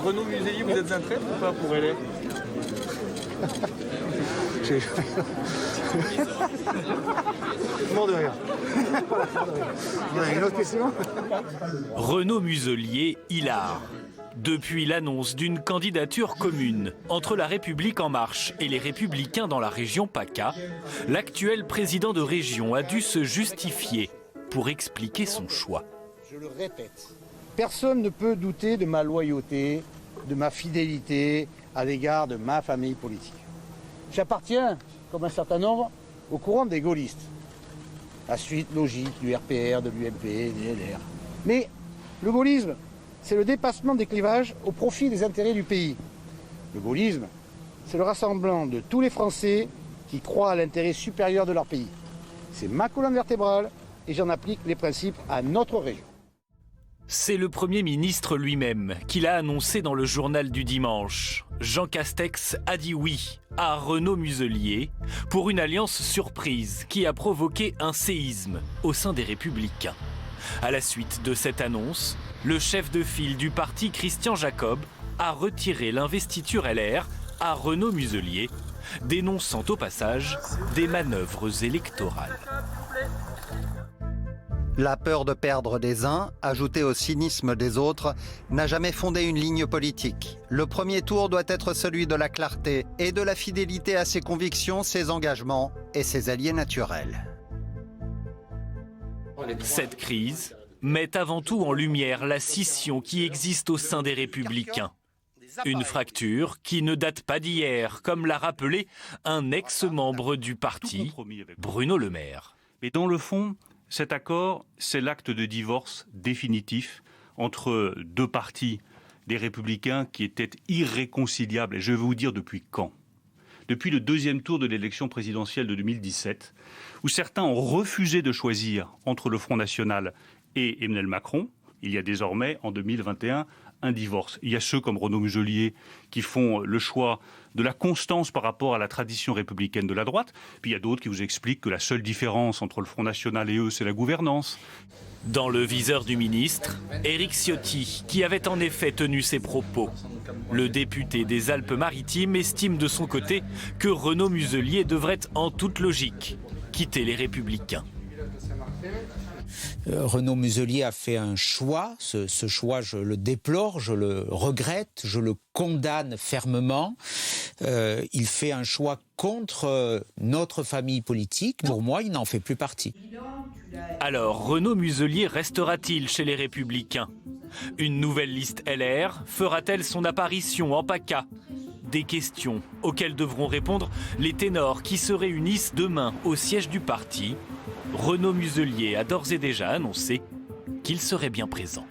Renaud Muselier, vous êtes un traître ou pas pour LR? Mort de rire. Voilà, une autre question. Renaud Muselier, hilar. Depuis l'annonce d'une candidature commune entre La République En Marche et les Républicains dans la région PACA, l'actuel président de région a dû se justifier pour expliquer son choix. Je le répète, personne ne peut douter de ma loyauté, de ma fidélité à l'égard de ma famille politique. J'appartiens, comme un certain nombre, au courant des gaullistes. La suite logique du RPR, de l'UMP, des LR. Mais le gaullisme, c'est le dépassement des clivages au profit des intérêts du pays. Le gaullisme, c'est le rassemblement de tous les Français qui croient à l'intérêt supérieur de leur pays. C'est ma colonne vertébrale et j'en applique les principes à notre région. C'est le Premier ministre lui-même qui l'a annoncé dans le journal du dimanche. Jean Castex a dit oui à Renaud Muselier pour une alliance surprise qui a provoqué un séisme au sein des Républicains. À la suite de cette annonce, le chef de file du parti Christian Jacob a retiré l'investiture LR à Renaud Muselier, dénonçant au passage des manœuvres électorales. La peur de perdre des uns, ajoutée au cynisme des autres, n'a jamais fondé une ligne politique. Le premier tour doit être celui de la clarté et de la fidélité à ses convictions, ses engagements et ses alliés naturels. Cette crise met avant tout en lumière la scission qui existe au sein des Républicains. Une fracture qui ne date pas d'hier, comme l'a rappelé un ex-membre du parti, Bruno Le Maire. Mais dans le fond, cet accord, c'est l'acte de divorce définitif entre deux partis des Républicains qui étaient irréconciliables. Et je vais vous dire depuis quand. Depuis le deuxième tour de l'élection présidentielle de 2017, où certains ont refusé de choisir entre le Front National et Emmanuel Macron. Il y a désormais, en 2021, un divorce. Il y a ceux comme Renaud Muselier qui font le choix de la constance par rapport à la tradition républicaine de la droite. Puis il y a d'autres qui vous expliquent que la seule différence entre le Front National et eux, c'est la gouvernance. Dans le viseur du ministre, Éric Ciotti, qui avait en effet tenu ses propos. Le député des Alpes-Maritimes estime de son côté que Renaud Muselier devrait en toute logique quitter les Républicains. Renaud Muselier a fait un choix. Ce choix, je le déplore, je le regrette, je le condamne fermement. Il fait un choix contre notre famille politique. Pour moi, il n'en fait plus partie. Alors, Renaud Muselier restera-t-il chez les Républicains? Une nouvelle liste LR fera-t-elle son apparition en PACA? Des questions auxquelles devront répondre les ténors qui se réunissent demain au siège du parti. Renaud Muselier a d'ores et déjà annoncé qu'il serait bien présent.